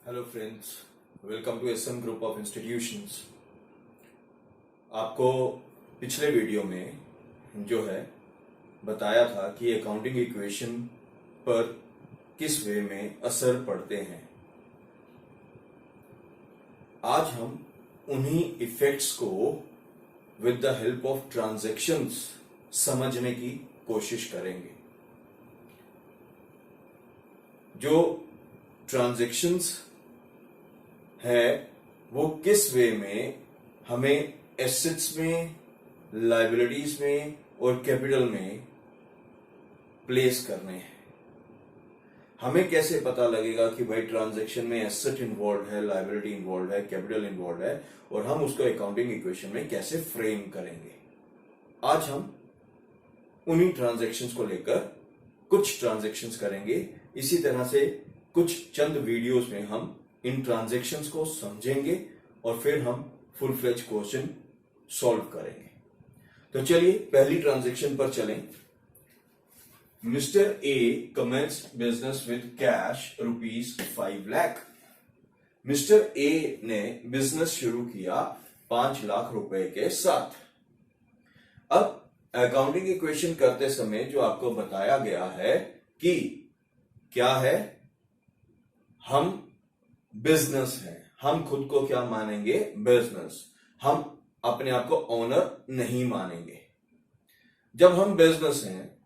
Hello friends, welcome to SM group of institutions. आपको पिछले video में जो है बताया था कि अकाउंटिंग इक्वेशन पर किस वे में असर पड़ते हैं। आज हम उन्हीं इफेक्ट्स को with the help of transactions समझने की कोशिश करेंगे। जो ट्रांजैक्शंस है वो किस वे में हमें एसेट्स में, लायबिलिटीज में और कैपिटल में प्लेस करने हैं। हमें कैसे पता लगेगा कि भाई ट्रांजैक्शन में एसेट इन्वॉल्व है, लायबिलिटी इन्वॉल्व है, कैपिटल इन्वॉल्व है, और हम उसको अकाउंटिंग इक्वेशन में कैसे फ्रेम करेंगे। आज हम उन्हीं ट्रांजैक्शंस को लेकर कुछ ट्रांजैक्शंस करेंगे। इसी तरह से कुछ चंद वीडियोस में हम इन ट्रांजैक्शंस को समझेंगे और फिर हम फुल फ्लेज क्वेश्चन सॉल्व करेंगे। तो चलिए पहली ट्रांजैक्शन पर चलें। Mister A commenced business with cash ₹5 lakh. Mister A ने बिजनेस शुरू किया 5 लाख रुपए के साथ। अब अकाउंटिंग इक्वेशन करते समय जो आपको बताया गया है कि क्या है, हम बिजनेस है, हम खुद को क्या मानेंगे, बिजनेस। हम अपने आप को ओनर नहीं मानेंगे। जब हम बिजनेस हैं,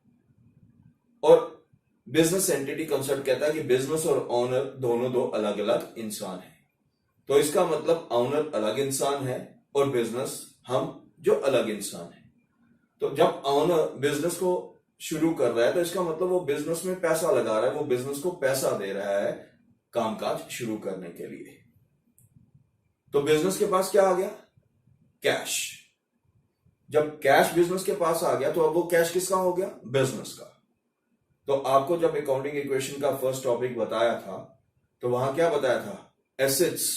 और बिजनेस एंटिटी कंसेप्ट कहता है कि बिजनेस और ओनर दोनों दो अलग अलग इंसान हैं। तो इसका मतलब ओनर अलग इंसान है और बिजनेस हम जो अलग इंसान है। तो जब ओनर बिजनेस को शुरू कर रहा है तो इसका मतलब वो बिजनेस में पैसा लगा रहा है, वो बिजनेस को पैसा दे रहा है कामकाज शुरू करने के लिए। तो बिजनेस के पास क्या आ गया, कैश। जब कैश बिजनेस के पास आ गया तो अब वो कैश किसका हो गया, बिजनेस का। तो आपको जब अकाउंटिंग इक्वेशन का फर्स्ट टॉपिक बताया था तो वहां क्या बताया था, एसेट्स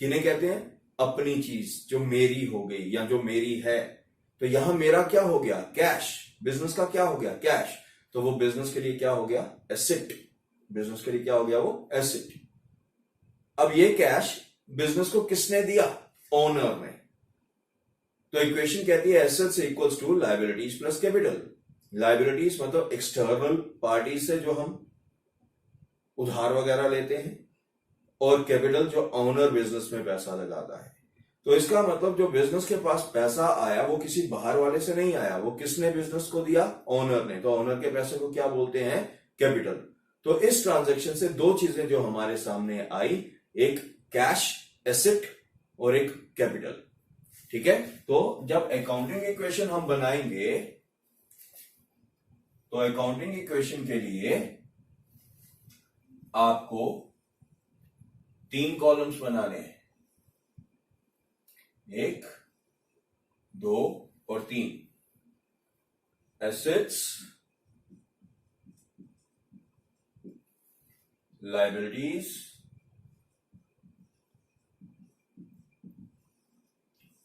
किन्हें कहते हैं, अपनी चीज जो मेरी हो गई या जो मेरी है। तो यहां मेरा क्या हो गया, कैश। बिजनेस का क्या हो गया, कैश। तो वो बिजनेस के लिए क्या हो गया, एसेट। बिजनेस के लिए क्या हो गया, वो एसेट। अब ये कैश बिजनेस को किसने दिया, ओनर ने। तो इक्वेशन कहती है assets equals to liabilities plus capital. Liabilities मतलब एक्सटर्नल पार्टी से जो हम उधार वगैरह लेते हैं, और कैपिटल जो ओनर बिजनेस में पैसा लगाता है। तो इसका मतलब जो बिजनेस के पास पैसा आया वो किसी बाहर वाले से नहीं आया, वो किसने बिजनेस को दिया, ओनर ने। तो ओनर के पैसे को क्या बोलते हैं, कैपिटल। तो इस ट्रांजैक्शन से दो चीजें जो हमारे सामने आई, एक कैश एसेट और एक कैपिटल। ठीक है। तो जब अकाउंटिंग इक्वेशन हम बनाएंगे तो अकाउंटिंग इक्वेशन के लिए आपको 3 कॉलम्स बनाने हैं, 1, 2 और 3। एसेट्स, लायबिलिटीज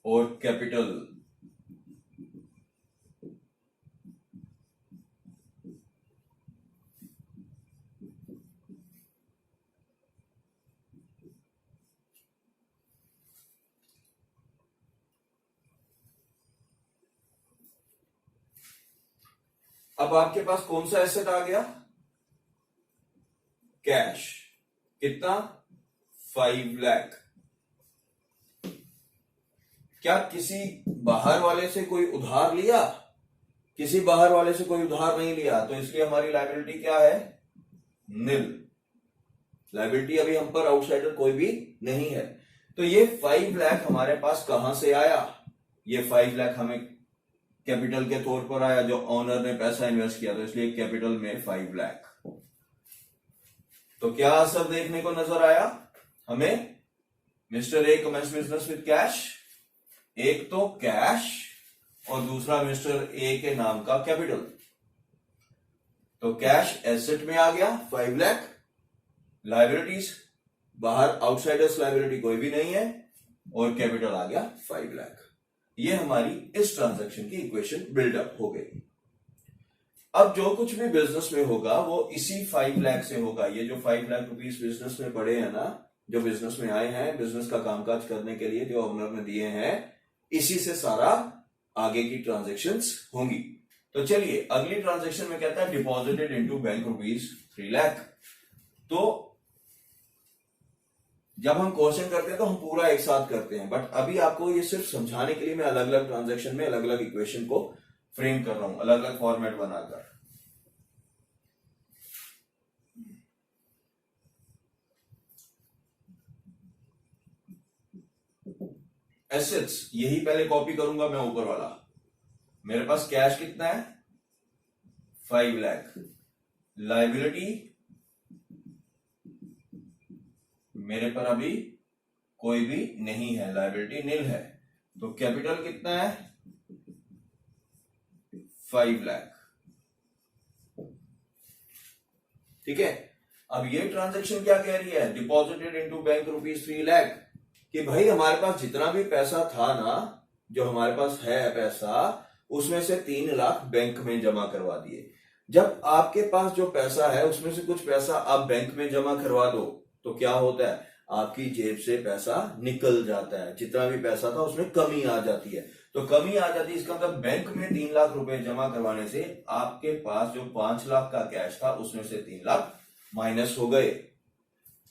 और कैपिटल। अब आपके पास कौन सा एसेट आ गया, कैश। कितना, 5 लाख। क्या किसी बाहर वाले से कोई उधार लिया, किसी बाहर वाले से कोई उधार नहीं लिया। तो इसलिए हमारी लायबिलिटी क्या है, निल। लायबिलिटी अभी हम पर आउटसाइडर कोई भी नहीं है। तो ये 5 लाख हमारे पास कहां से आया, ये 5 लाख हमें कैपिटल के तौर पर आया, जो ओनर ने पैसा इन्वेस्ट किया। तो इसलिए कैपिटल में 5 लाख। तो क्या असर देखने को नजर आया हमें, mister A commences business with cash. एक तो कैश और दूसरा मिस्टर ए के नाम का कैपिटल। तो कैश एसेट में आ गया 5 लाख, लायबिलिटीज बाहर आउटसाइडर्स लायबिलिटी कोई भी नहीं है, और कैपिटल आ गया 5 लाख। ये हमारी इस ट्रांजैक्शन की इक्वेशन बिल्डअप हो गई। अब जो कुछ भी बिजनेस में होगा वो इसी 5 लाख से होगा। ये जो 5 लाख रुपीस बिजनेस में पड़े हैं ना, जो बिजनेस में आए हैं बिजनेस का कामकाज करने के लिए, जो ओनर ने दिए हैं, इसी से सारा आगे की ट्रांजेक्शन्स होंगी। तो चलिए अगली ट्रांजेक्शन में कहता है डिपॉजिटेड इनटू बैंक ₹3 लाख। तो जब हम क्वेश्चन करते हैं तो हम पूरा एक साथ करते हैं, बट अभी आपको ये सिर्फ समझाने के लिए मैं अलग अलग ट्रांजेक्शन में अलग अलग इक्वेशन को फ्रेम कर रहा हूं, अलग अलग फॉर्मेट बनाकर। एसेट्स यही पहले कॉपी करूंगा मैं, ऊपर वाला। मेरे पास कैश कितना है 5 लाख। लायबिलिटी मेरे पर अभी कोई भी नहीं है, लायबिलिटी नील है। तो कैपिटल कितना है 5 लाख। ठीक है, अब ये ट्रांजैक्शन क्या कह रही है, डिपॉजिटेड इनटू बैंक ₹3 लाख, कि भाई हमारे पास जितना भी पैसा था ना, जो हमारे पास है पैसा, उसमें से 3 लाख बैंक में जमा करवा दिए। जब आपके पास जो पैसा है उसमें से कुछ पैसा आप बैंक में जमा करवा दो तो क्या होता है, आपकी जेब से पैसा निकल जाता है, जितना भी पैसा था उसमें कमी आ जाती है। तो कमी आ जाती है, इसका मतलब बैंक में 3 लाख रुपए जमा करवाने से आपके पास जो 5 लाख का कैश था उसमें से 3 लाख माइनस हो गए।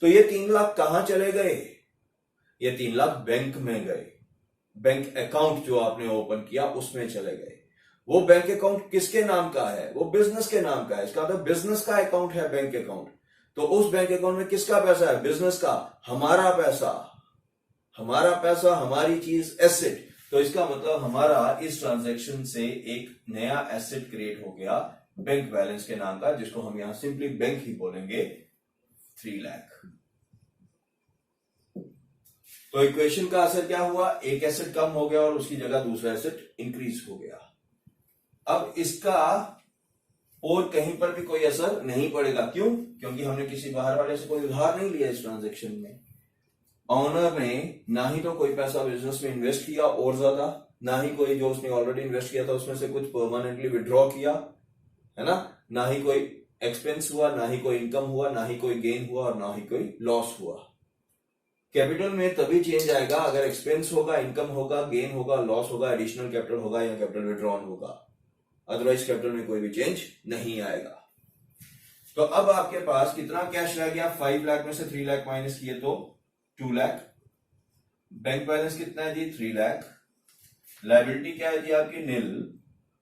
तो ये 3 लाख कहां चले गए, ये 3 लाख बैंक में गए, बैंक अकाउंट जो आपने ओपन किया उसमें चले गए। वो बैंक अकाउंट किसके नाम का है, वो बिजनेस के नाम का है, इसका मतलब बिजनेस का अकाउंट है बैंक अकाउंट। तो उस बैंक अकाउंट में किसका पैसा है, बिजनेस का, हमारा पैसा, हमारी चीज, एसेट। तो इसका मतलब हमारा इस ट्रांजैक्शन से एक नया एसेट क्रिएट हो गया बैंक बैलेंस के नाम का, जिसको हम यहां सिंपली बैंक ही बोलेंगे, 3 लाख। तो इक्वेशन का असर क्या हुआ, एक एसेट कम हो गया और उसकी जगह दूसरा एसेट इंक्रीज हो गया। अब इसका और कहीं पर भी कोई असर नहीं पड़ेगा, क्यों, क्योंकि हमने किसी बाहर वाले से कोई उधार नहीं लिया इस ट्रांजैक्शन में। ऑनर ने ना ही तो कोई पैसा बिजनेस में इन्वेस्ट किया और ज्यादा, ना ही कोई जो उसने ऑलरेडी इन्वेस्ट किया था उसमें से कुछ परमानेंटली विड्रॉ किया, है ना ही कोई एक्सपेंस हुआ, ना ही कोई इनकम हुआ, ना ही कोई गेन हुआ और ना ही कोई लॉस हुआ। कैपिटल में तभी चेंज आएगा अगर एक्सपेंस होगा, इनकम होगा, गेन होगा, लॉस होगा, एडिशनल कैपिटल होगा या कैपिटल विड्रॉन होगा, अदरवाइज कैपिटल में कोई भी चेंज नहीं आएगा। तो अब आपके पास कितना कैश रह गया, 5 लाख में से 3 लाख माइनस किए तो 2 लाख। बैंक बैलेंस कितना है जी 3 लाख। लायबिलिटी क्या है जी आपकी नील,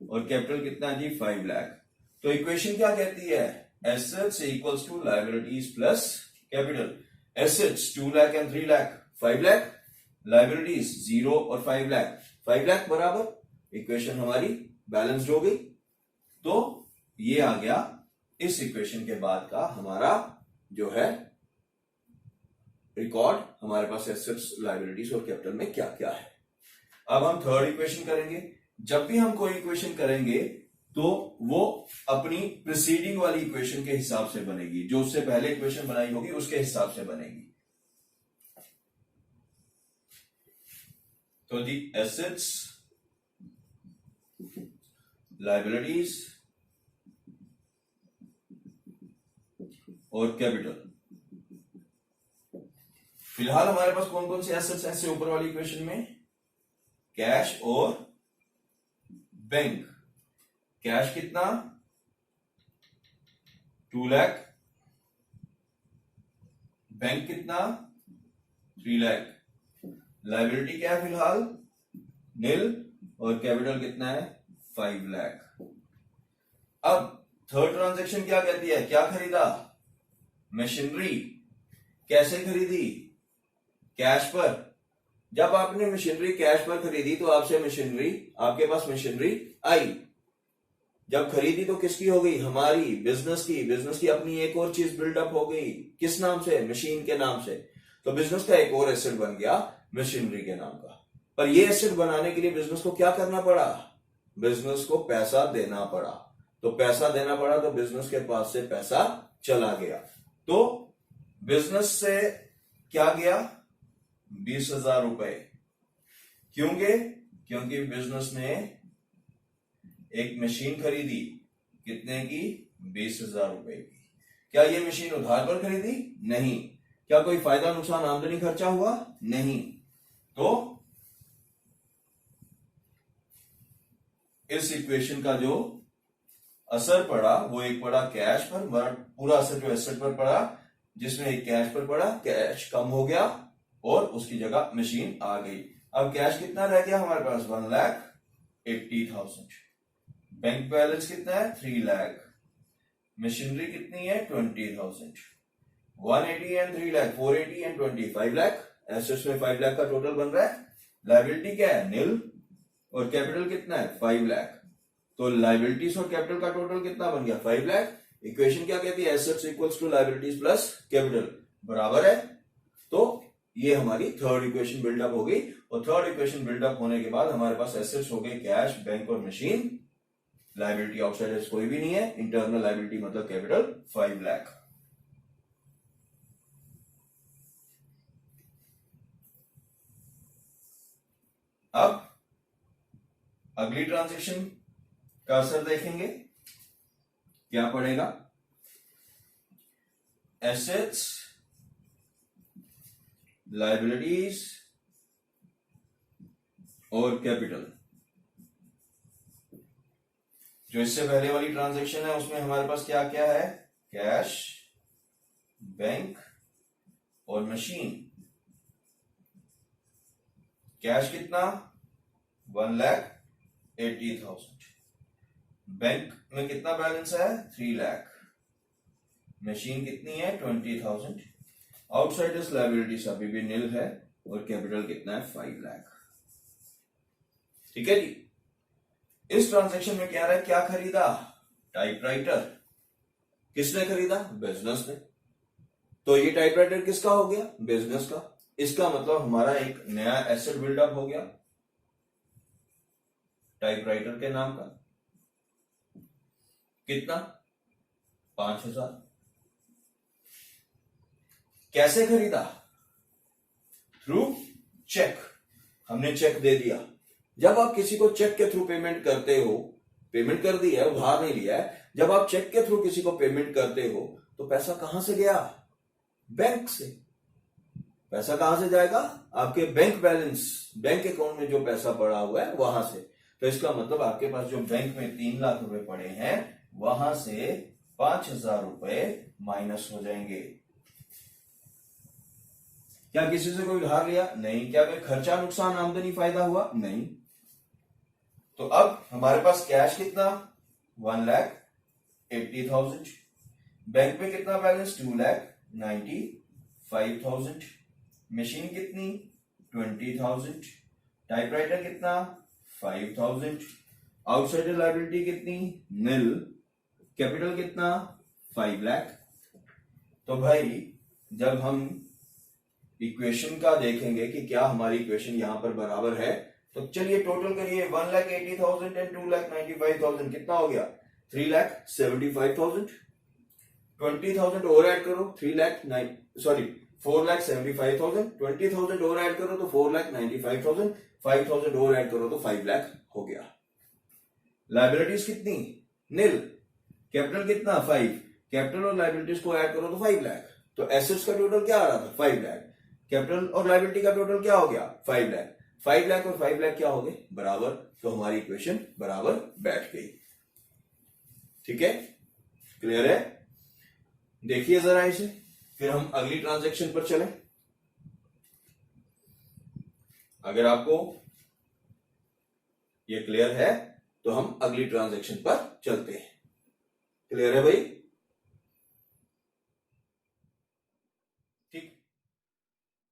और कैपिटल कितना है जी 5 लाख। तो इक्वेशन क्या कहती है, assets equals to liabilities plus capital. Assets 2 lakh and 3 lakh 5 lakh, liabilities 0 और 5 लाख, 5 लाख बराबर, इक्वेशन हमारी बैलेंस्ड हो गई। तो ये आ गया इस इक्वेशन के बाद का हमारा जो है रिकॉर्ड, हमारे पास एसेट्स, लायबिलिटीज और कैपिटल में क्या क्या है। अब हम थर्ड इक्वेशन करेंगे। जब भी हम कोई इक्वेशन करेंगे तो वो अपनी प्रीसीडिंग वाली इक्वेशन के हिसाब से बनेगी, जो उससे पहले इक्वेशन बनाई होगी उसके हिसाब से बनेगी। तो दी एसेट्स, लायबिलिटीज और कैपिटल। फिलहाल हमारे पास कौन कौन से एसेट्स हैं इससे ऊपर वाली इक्वेशन में, कैश और बैंक। कैश कितना 2 लाख, बैंक कितना 3 लाख, लायबिलिटी क्या है फिलहाल नील, और कैपिटल कितना है 5 लाख। अब थर्ड ट्रांजैक्शन क्या कहती है, क्या खरीदा, मशीनरी। कैसे खरीदी, कैश पर। जब आपने मशीनरी कैश पर खरीदी तो आपसे मशीनरी, आपके पास मशीनरी आई। जब खरीदी तो किसकी हो गई, हमारी, बिजनेस की। बिजनेस की अपनी एक और चीज बिल्डअप हो गई, किस नाम से, मशीन के नाम से। तो बिजनेस का एक और एसेट बन गया मशीनरी के नाम का। पर ये एसेट बनाने के लिए बिजनेस को क्या करना पड़ा, बिजनेस को पैसा देना पड़ा। तो पैसा देना पड़ा तो बिजनेस के पास से पैसा चला गया। तो बिजनेस से क्या गया 20,000 रुपए। क्यों गए, क्योंकि बिजनेस ने एक मशीन खरीदी, कितने की 20,000 रुपए की। क्या ये मशीन उधार पर खरीदी, नहीं। क्या कोई फायदा नुकसान आमदनी खर्चा हुआ? नहीं। तो इस इक्वेशन का जो असर पड़ा वो एक पड़ा कैश पर, पूरा असर जो एसेट पर पड़ा, जिसमें एक कैश पर पड़ा, कैश कम हो गया और उसकी जगह मशीन आ गई। अब कैश कितना रह गया हमारे पास? 1,80,000। बैंक बैलेंस कितना है? 3 लाख। मशीनरी कितनी है? 20,000। 180 and 3 lakh, 480 and 20, 5 lakh. Assets में 5 लाख का टोटल बन रहा है। लायबिलिटी क्या है? नील। और कैपिटल कितना है? 5 लाख। तो लायबिलिटीज और कैपिटल का टोटल कितना बन गया? 5 लाख। इक्वेशन क्या कहती है? Assets equals to liabilities plus capital बराबर है। तो ये हमारी थर्ड इक्वेशन बिल्डअप हो गई। और थर्ड इक्वेशन बिल्डअप होने के बाद हमारे पास एसेट्स हो गए कैश, बैंक और मशीन। लायबिलिटी आउटसाइडर्स कोई भी नहीं है। इंटरनल लायबिलिटी मतलब कैपिटल 5 लाख। अब अगली ट्रांजेक्शन का असर देखेंगे, क्या पड़ेगा? एसेट्स, लायबिलिटीज और कैपिटल। जो इससे पहले वाली ट्रांजैक्शन है उसमें हमारे पास क्या क्या है? कैश, बैंक और मशीन। कैश कितना? 1,80,000। बैंक में कितना बैलेंस है? 3 लाख। मशीन कितनी है? 20,000। आउटसाइडर्स लायबिलिटीज अभी भी नील है और कैपिटल कितना है? 5 लाख। ठीक है जी। इस ट्रांजैक्शन में क्या रहा है? क्या खरीदा? टाइपराइटर। किसने खरीदा? बिजनेस ने। तो ये टाइपराइटर किसका हो गया? बिजनेस का। इसका मतलब हमारा एक नया एसेट बिल्डअप हो गया टाइपराइटर के नाम का। कितना? 5,000। कैसे खरीदा? Through cheque. हमने चेक दे दिया। जब आप किसी को चेक के थ्रू पेमेंट करते हो, पेमेंट कर दी है, उधार नहीं लिया है, जब आप चेक के थ्रू किसी को पेमेंट करते हो तो पैसा कहां से गया? बैंक से। पैसा कहां से जाएगा? आपके बैंक बैलेंस, बैंक अकाउंट में जो पैसा पड़ा हुआ है वहां से। तो इसका मतलब आपके पास जो बैंक में 3 लाख रुपए पड़े हैं वहां से 5,000 रुपए माइनस हो जाएंगे। क्या किसी से कोई उधार लिया? नहीं। क्या कोई खर्चा, नुकसान, आमदनी, फायदा हुआ? नहीं। तो अब हमारे पास कैश कितना? 1,80,000। बैंक में कितना बैलेंस? 2,95,000। मशीन कितनी? 20,000। टाइपराइटर कितना? 5,000। आउटसाइडर लायबिलिटी कितनी? नील। कैपिटल कितना? 5 लाख। तो भाई जब हम इक्वेशन का देखेंगे कि क्या हमारी इक्वेशन यहां पर बराबर है, तो चलिए टोटल करिए। 1,80,000 एंड 2,95,000 कितना हो गया? 3,75,000। 20,000 और ऐड करो, 4,75,000। 20,000 और ऐड करो तो 4,95,000। 5,000 और ऐड करो तो 5 लाख हो गया। लायबिलिटीज कितनी? नील। कैपिटल कितना? 5। कैपिटल और लायबिलिटीज को ऐड करो तो 5 लाख। तो एसेट्स का टोटल क्या आ रहा था? 5 लाख। कैपिटल और लायबिलिटी का टोटल क्या हो गया? 5 लाख। 5 लाख और 5 लाख क्या हो गए? बराबर। तो हमारी इक्वेशन बराबर बैठ गई। ठीक है, क्लियर है? देखिए जरा इसे, फिर हम अगली ट्रांजैक्शन पर चलें। अगर आपको ये क्लियर है तो हम अगली ट्रांजैक्शन पर चलते हैं। क्लियर है भाई?